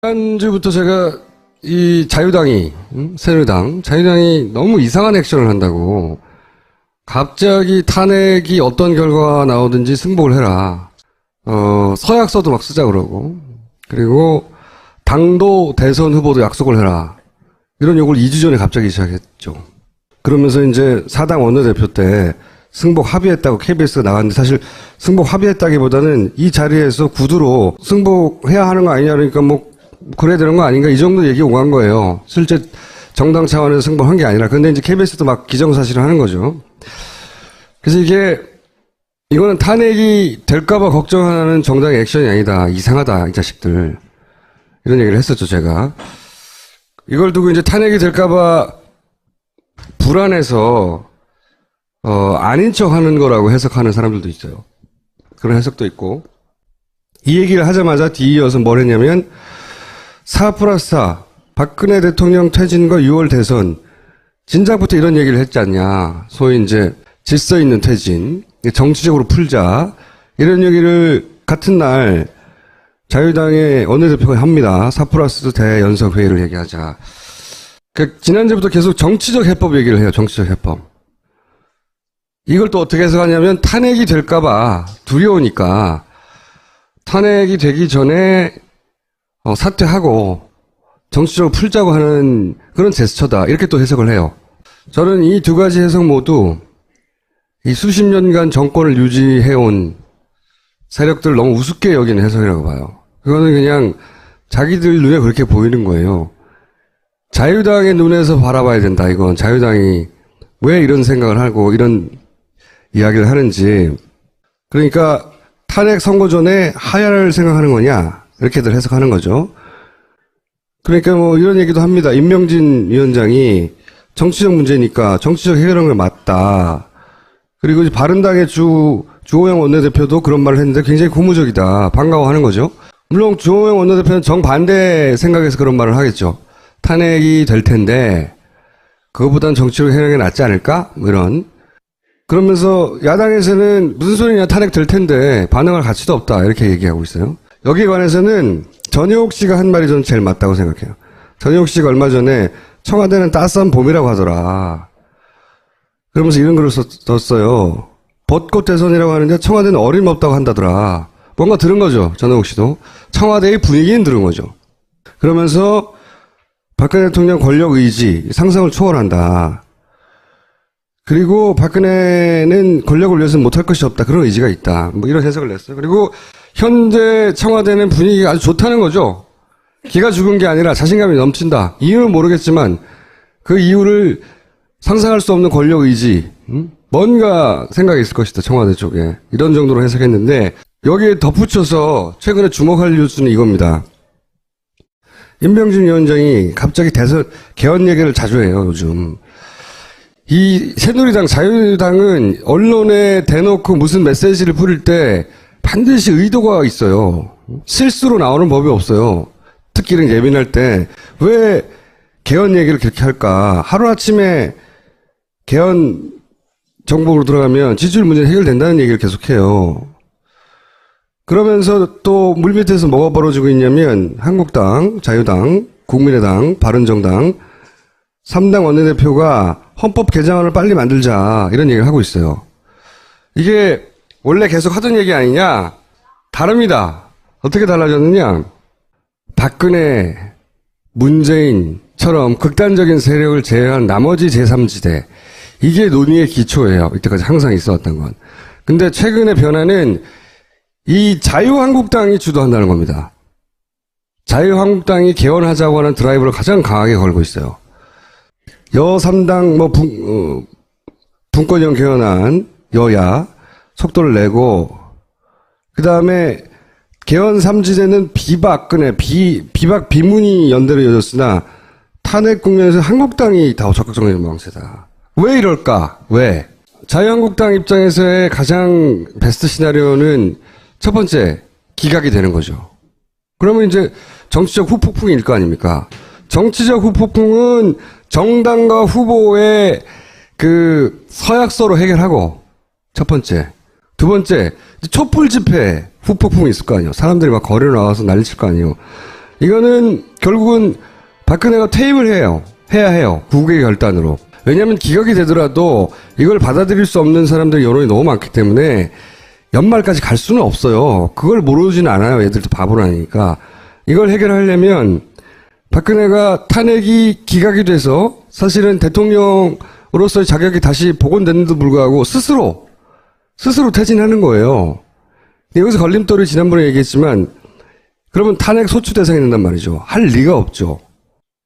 지난주부터 제가 이 자유당이, 새누리당, 자유당이 너무 이상한 액션을 한다고 갑자기 탄핵이 어떤 결과가 나오든지 승복을 해라. 서약서도 막 쓰자 그러고, 그리고 당도 대선 후보도 약속을 해라. 이런 요구를 2주 전에 갑자기 시작했죠. 그러면서 이제 사당 원내대표 때 승복 합의했다고 KBS가 나갔는데, 사실 승복 합의했다기보다는 이 자리에서 구두로 승복해야 하는 거 아니냐, 그러니까 뭐 그래야 되는 거 아닌가, 이 정도 얘기 오간 거예요. 실제 정당 차원에서 승복한 게 아니라. 근데 이제 KBS도 막 기정사실을 하는 거죠. 그래서 이거는 탄핵이 될까봐 걱정하는 정당의 액션이 아니다. 이상하다, 이 자식들. 이런 얘기를 했었죠, 제가. 이걸 두고 이제 탄핵이 될까봐 불안해서, 아닌 척 하는 거라고 해석하는 사람들도 있어요. 그런 해석도 있고. 이 얘기를 하자마자 뒤이어서 뭘 했냐면, 4+4, 박근혜 대통령 퇴진과 6월 대선, 진작부터 이런 얘기를 했지 않냐. 소위 이제 질서 있는 퇴진, 정치적으로 풀자. 이런 얘기를 같은 날 자유당의 원내대표가 합니다. 4+4 대연석회의를 얘기하자. 지난주부터 계속 정치적 해법 얘기를 해요. 정치적 해법. 이걸 또 어떻게 해석하냐면, 탄핵이 될까봐 두려우니까 탄핵이 되기 전에 사퇴하고 정치적으로 풀자고 하는 그런 제스처다. 이렇게 또 해석을 해요. 저는 이 두 가지 해석 모두 이 수십 년간 정권을 유지해온 세력들을 너무 우습게 여기는 해석이라고 봐요. 그거는 그냥 자기들 눈에 그렇게 보이는 거예요. 자유당의 눈에서 바라봐야 된다. 이건 자유당이 왜 이런 생각을 하고 이런 이야기를 하는지. 그러니까 탄핵 선거 전에 하야를 생각하는 거냐, 이렇게들 해석하는 거죠. 그러니까 뭐 이런 얘기도 합니다. 임명진 위원장이 정치적 문제니까 정치적 해결하는 게 맞다. 그리고 이제 바른당의 주호영 원내대표도 그런 말을 했는데 굉장히 고무적이다. 반가워하는 거죠. 물론 주호영 원내대표는 정반대 생각에서 그런 말을 하겠죠. 탄핵이 될 텐데 그거보다는 정치로 해결하는 게 낫지 않을까? 뭐 이런. 그러면서 야당에서는 무슨 소리냐, 탄핵 될 텐데 반응할 가치도 없다, 이렇게 얘기하고 있어요. 여기에 관해서는 전효옥 씨가 한 말이 저는 제일 맞다고 생각해요. 전효옥 씨가 얼마 전에 청와대는 따스한 봄이라고 하더라. 그러면서 이런 글을 썼어요. 벚꽃 대선이라고 하는데 청와대는 어림없다고 한다더라. 뭔가 들은 거죠, 전효옥 씨도. 청와대의 분위기는 들은 거죠. 그러면서 박근혜 대통령 권력 의지, 상상을 초월한다. 그리고 박근혜는 권력을 위해서는 못할 것이 없다. 그런 의지가 있다. 뭐 이런 해석을 냈어요. 그리고 현재 청와대는 분위기가 아주 좋다는 거죠. 기가 죽은 게 아니라 자신감이 넘친다. 이유는 모르겠지만 그 이유를 상상할 수 없는 권력 의지, 뭔가 생각이 있을 것이다, 청와대 쪽에. 이런 정도로 해석했는데, 여기에 덧붙여서 최근에 주목할 뉴스는 이겁니다. 임명진 위원장이 갑자기 대선 개헌 얘기를 자주 해요, 요즘. 이 새누리당, 자유당은 언론에 대놓고 무슨 메시지를 뿌릴 때 반드시 의도가 있어요. 실수로 나오는 법이 없어요. 특히 이런 예민할 때 왜 개헌 얘기를 그렇게 할까? 하루아침에 개헌 정복으로 들어가면 지지율 문제는 해결된다는 얘기를 계속해요. 그러면서 또 물밑에서 뭐가 벌어지고 있냐면, 한국당, 자유당, 국민의당, 바른정당 3당 원내대표가 헌법 개정안을 빨리 만들자, 이런 얘기를 하고 있어요. 이게 원래 계속 하던 얘기 아니냐? 다릅니다. 어떻게 달라졌느냐? 박근혜, 문재인처럼 극단적인 세력을 제외한 나머지 제3지대, 이게 논의의 기초예요. 이때까지 항상 있어왔던 건. 근데 최근의 변화는 이 자유한국당이 주도한다는 겁니다. 자유한국당이 개헌하자고 하는 드라이브를 가장 강하게 걸고 있어요. 여3당 분권형 개헌안 여야 속도를 내고, 그 다음에 개헌 3지대는 비박근혜, 비박 비문이 연대로 이어졌으나 탄핵 국면에서 한국당이 더 적극적인 모양새다. 왜 이럴까? 왜? 자유한국당 입장에서의 가장 베스트 시나리오는 첫 번째, 기각이 되는 거죠. 그러면 이제 정치적 후폭풍일 거 아닙니까? 정치적 후폭풍은 정당과 후보의 그 서약서로 해결하고, 첫 번째. 두 번째, 촛불 집회 후폭풍이 있을 거 아니에요. 사람들이 막 거리로 나와서 난리칠 거 아니에요. 이거는 결국은 박근혜가 퇴임을 해야 해요. 국외 결단으로. 왜냐하면 기각이 되더라도 이걸 받아들일 수 없는 사람들 여론이 너무 많기 때문에 연말까지 갈 수는 없어요. 그걸 모르지는 않아요. 애들도 바보라니까. 이걸 해결하려면 박근혜가 탄핵이 기각이 돼서 사실은 대통령으로서의 자격이 다시 복원됐는데도 불구하고 스스로 퇴진하는 거예요. 여기서 걸림돌이 지난번에 얘기했지만 그러면 탄핵 소추 대상이 된단 말이죠. 할 리가 없죠.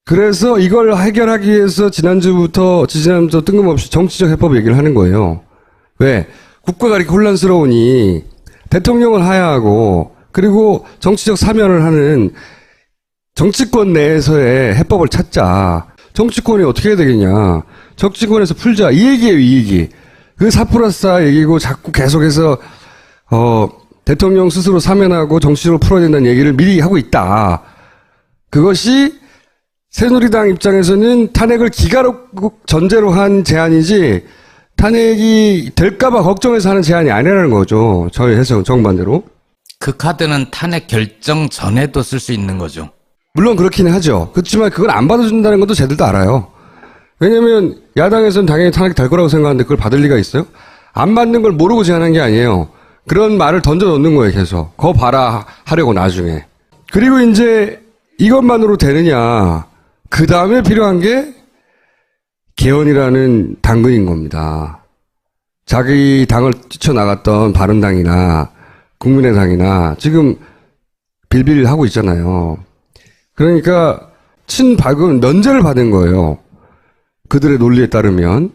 그래서 이걸 해결하기 위해서 지난주부터 뜬금없이 정치적 해법 얘기를 하는 거예요. 왜? 국가가 이렇게 혼란스러우니 대통령을 하야하고 그리고 정치적 사면을 하는 정치권 내에서의 해법을 찾자. 정치권이 어떻게 해야 되겠냐. 정치권에서 풀자. 이 얘기예요, 이 얘기. 그 4+4 얘기고 자꾸 계속해서 대통령 스스로 사면하고 정치적으로 풀어야 된다는 얘기를 미리 하고 있다. 그것이 새누리당 입장에서는 탄핵을 기각 전제로 한 제안이지 탄핵이 될까봐 걱정해서 하는 제안이 아니라는 거죠. 저희 해석 정반대로. 그 카드는 탄핵 결정 전에도 쓸 수 있는 거죠. 물론 그렇긴 하죠. 그렇지만 그걸 안 받아준다는 것도 쟤들도 알아요. 왜냐면 야당에서는 당연히 탄핵이 될 거라고 생각하는데 그걸 받을 리가 있어요? 안 받는 걸 모르고 제안한 게 아니에요. 그런 말을 던져 놓는 거예요, 계속. 거 봐라 하려고 나중에. 그리고 이제 이것만으로 되느냐. 그 다음에 필요한 게 개헌이라는 당근인 겁니다. 자기 당을 뛰쳐나갔던 바른당이나 국민의당이나 지금 빌빌 하고 있잖아요. 그러니까 친박은 면제를 받은 거예요. 그들의 논리에 따르면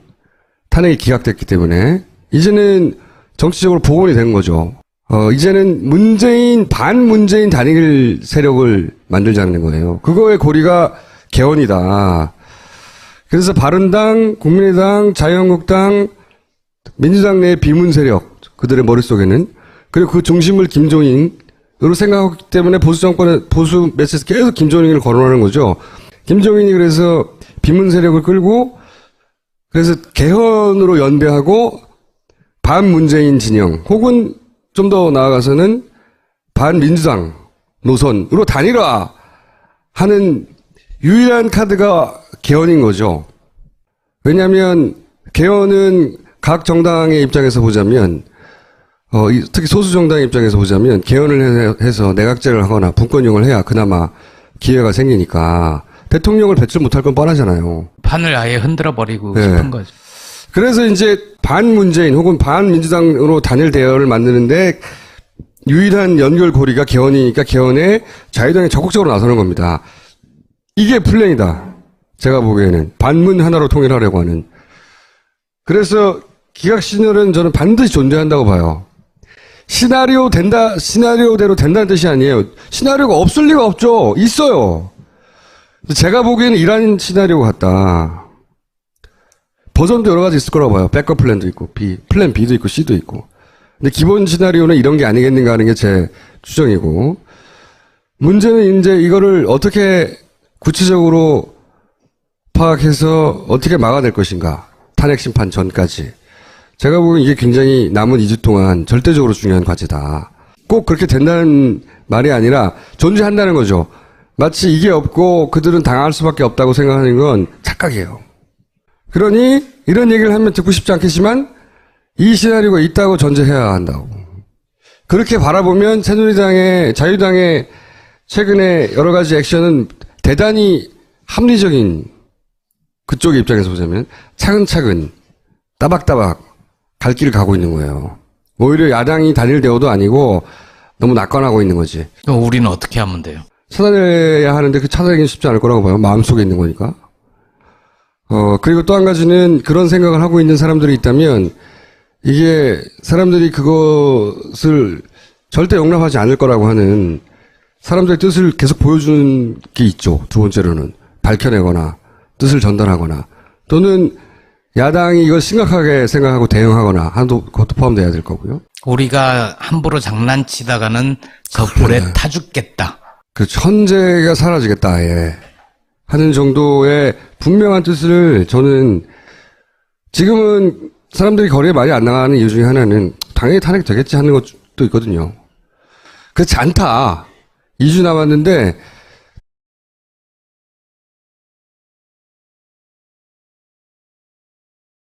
탄핵이 기각됐기 때문에 이제는 정치적으로 복원이 된 거죠. 이제는 반문재인 단일 세력을 만들자는 거예요. 그거의 고리가 개헌이다. 그래서 바른당, 국민의당, 자유한국당, 민주당 내 비문 세력, 그들의 머릿속에는, 그리고 그 중심을 김종인으로 생각하기 때문에 보수 정권의 보수 매체에서 계속 김종인을 거론하는 거죠. 김종인이 그래서 비문 세력을 끌고, 그래서 개헌으로 연대하고, 반문재인 진영, 혹은 좀 더 나아가서는 반민주당 노선으로 단일화하는 유일한 카드가 개헌인 거죠. 왜냐하면 개헌은 각 정당의 입장에서 보자면 특히 소수 정당의 입장에서 보자면 개헌을 해서 내각제를 하거나 분권형을 해야 그나마 기회가 생기니까 대통령을 배출 못할 건 뻔하잖아요. 판을 아예 흔들어버리고 싶은 거죠. 그래서 이제 반문재인 혹은 반민주당으로 단일 대열을 만드는데 유일한 연결고리가 개헌이니까 개헌에 자유당이 적극적으로 나서는 겁니다. 이게 플랜이다. 제가 보기에는 반문 하나로 통일하려고 하는. 그래서 기각 시널은 저는 반드시 존재한다고 봐요. 시나리오대로 된다는 뜻이 아니에요. 시나리오가 없을 리가 없죠. 있어요. 제가 보기에는 이런 시나리오 같다. 버전도 여러 가지 있을 거라고 봐요. 백업 플랜도 있고, 플랜 B도 있고, C도 있고. 근데 기본 시나리오는 이런 게 아니겠는가 하는 게 제 추정이고. 문제는 이제 이거를 어떻게 구체적으로 파악해서 어떻게 막아낼 것인가. 탄핵 심판 전까지. 제가 보기엔 이게 굉장히 남은 2주 동안 절대적으로 중요한 과제다. 꼭 그렇게 된다는 말이 아니라 존재한다는 거죠. 마치 이게 없고 그들은 당할 수밖에 없다고 생각하는 건 착각이에요. 그러니 이런 얘기를 하면 듣고 싶지 않겠지만 이 시나리오가 있다고 전제해야 한다고. 그렇게 바라보면 새누리당의 자유당의 최근에 여러 가지 액션은 대단히 합리적인 그쪽의 입장에서 보자면 차근차근 따박따박 갈 길을 가고 있는 거예요. 오히려 야당이 단일대우도 아니고 너무 낙관하고 있는 거지. 그럼 우리는 어떻게 하면 돼요? 찾아내야 하는데 그 찾아내기는 쉽지 않을 거라고 봐요. 마음속에 있는 거니까. 그리고 또 한 가지는 그런 생각을 하고 있는 사람들이 있다면 이게 사람들이 그것을 절대 용납하지 않을 거라고 하는 사람들의 뜻을 계속 보여주는 게 있죠. 두 번째로는 밝혀내거나 뜻을 전달하거나 또는 야당이 이걸 심각하게 생각하고 대응하거나 하도 그것도 포함돼야 될 거고요. 우리가 함부로 장난치다가는 저 불에 타 죽겠다. 그 천재가 사라지겠다 아예 하는 정도의 분명한 뜻을 저는 지금은 사람들이 거리에 많이 안 나가는 이유 중에 하나는 당연히 탄핵 되겠지 하는 것도 있거든요. 그렇지 않다. 2주 남았는데